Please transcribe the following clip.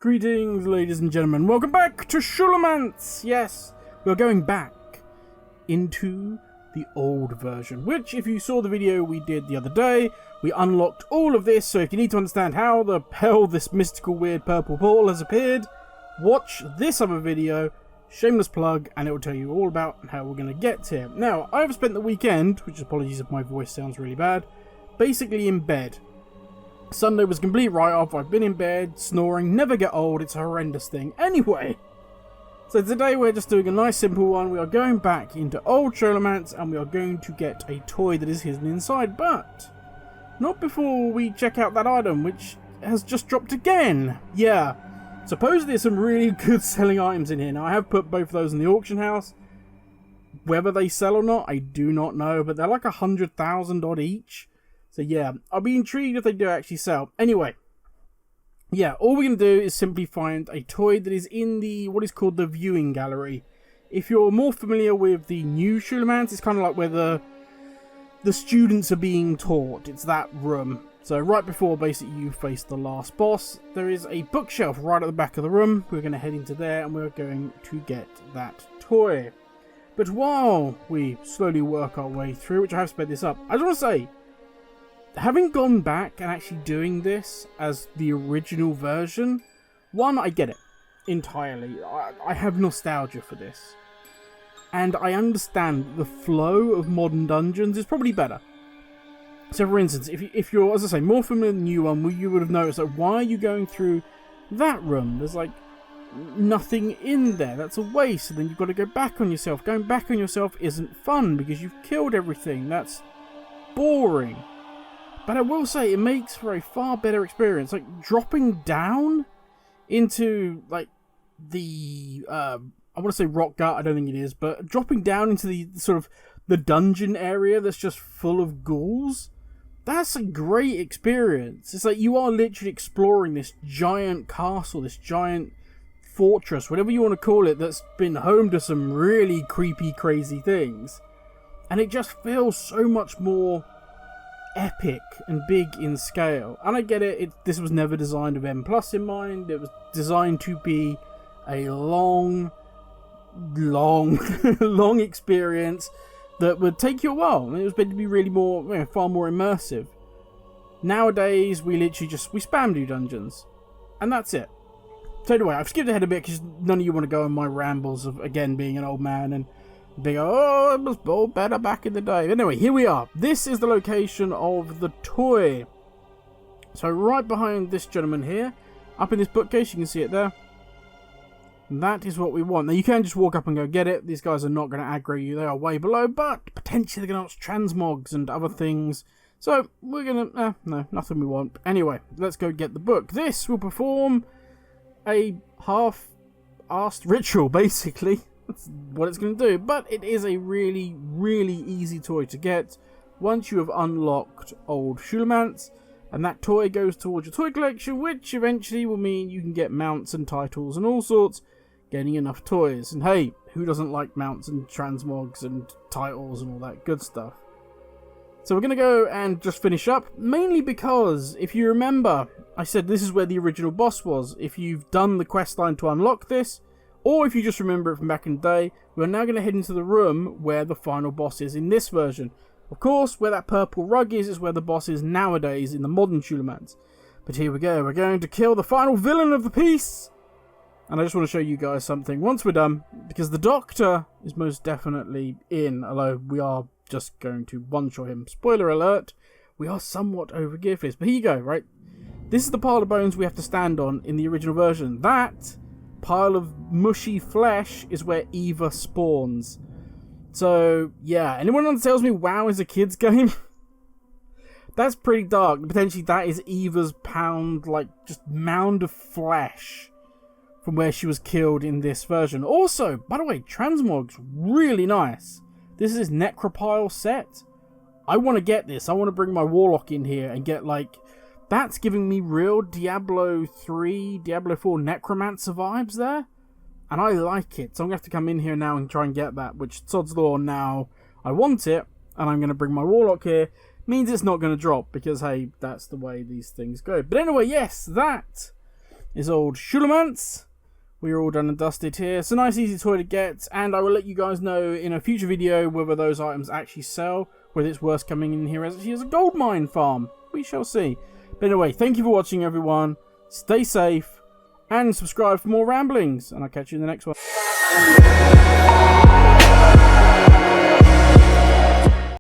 Greetings, ladies and gentlemen. Welcome back to Scholomance. Yes, we're going back into the old version, which, if you saw the video we did the other day, we unlocked all of this. So if you need to understand how the hell this mystical weird purple portal has appeared, watch this other video, shameless plug, and it will tell you all about how we're going to get here. Now, I've spent the weekend, which apologies if my voice sounds really bad, basically in bed. Sunday was a complete write-off. I've been in bed, snoring, never get old, it's a horrendous thing. Anyway, so today we're just doing a nice simple one. We are going back into old Scholomance and we are going to get a toy that is hidden inside, but not before we check out that item, which has just dropped again. Yeah, supposedly there's some really good selling items in here. Now, I have put both of those in the auction house. Whether they sell or not, I do not know, but they're like 100,000 odd each. So yeah, I'll be intrigued if they do actually sell. Anyway, yeah, all we're going to do is simply find a toy that is in the, what is called the viewing gallery. If you're more familiar with the new Scholomance, it's kind of like where the students are being taught. It's that room. So right before basically you face the last boss, there is a bookshelf right at the back of the room. We're going to head into there and we're going to get that toy. But while we slowly work our way through, which I have sped this up, I just want to say, having gone back and actually doing this as the original version, one, I get it entirely. I have nostalgia for this. And I understand the flow of modern dungeons is probably better. So for instance, if you're, as I say, more familiar with the new one, you would have noticed that why are you going through that room? There's like nothing in there. That's a waste. And then you've got to go back on yourself. Going back on yourself isn't fun because you've killed everything. That's boring. But I will say, it makes for a far better experience. Like, dropping down into, like, the, I want to say rock gut, I don't think it is, but dropping down into the sort of the dungeon area that's just full of ghouls, that's a great experience. It's like you are literally exploring this giant castle, this giant fortress, whatever you want to call it, that's been home to some really creepy, crazy things. And it just feels so much more epic and big in scale. And I get it, this was never designed with M+ in mind. It was designed to be a long experience that would take you a while. And it was meant to be really more, far more immersive. Nowadays, we literally we spam do dungeons. And that's it. So anyway, I've skipped ahead a bit because none of you want to go on my rambles of, again, being an old man and being, oh, it was all better back in the day. Anyway, here we are. This is the location of the toy. So right behind this gentleman here, up in this bookcase, you can see it there. That is what we want. Now, you can just walk up and go get it. These guys are not going to aggro you. They are way below, but potentially they're going to watch transmogs and other things. So we're going to, no, nothing we want. Anyway, let's go get the book. This will perform a half-assed ritual, basically. That's what it's going to do. But it is a really, really easy toy to get once you have unlocked old Scholomance. And that toy goes towards your toy collection, which eventually will mean you can get mounts and titles and all sorts, getting enough toys. And hey, who doesn't like mounts and transmogs and titles and all that good stuff? So we're going to go and just finish up, mainly because, if you remember, I said this is where the original boss was. If you've done the questline to unlock this, or if you just remember it from back in the day, we're now going to head into the room where the final boss is in this version. Of course, where that purple rug is where the boss is nowadays in the modern Scholomance. But here we go, we're going to kill the final villain of the piece! And I just want to show you guys something once we're done, because the Doctor is most definitely in, although we are just going to one-shot him. Spoiler alert, we are somewhat overgeared for this. But here you go, right? This is the pile of bones we have to stand on in the original version. That pile of mushy flesh is where Eva spawns. So, yeah, anyone that tells me WoW is a kid's game? That's pretty dark. Potentially that is Eva's just mound of flesh from where she was killed in this version. Also, by the way, transmog's really nice. This is Necropile set. I want to get this. I want to bring my Warlock in here and get, that's giving me real Diablo 3, Diablo 4 Necromancer vibes there. And I like it. So I'm going to have to come in here now and try and get that, which, sod's law, now I want it. And I'm going to bring my Warlock here. Means it's not going to drop because, hey, that's the way these things go. But anyway, yes, that is old Scholomance. We are all done and dusted here. It's a nice easy toy to get, and I will let you guys know in a future video whether those items actually sell, whether it's worth coming in here as a gold mine farm. We shall see. But anyway, thank you for watching, everyone. Stay safe, and subscribe for more ramblings, and I'll catch you in the next one.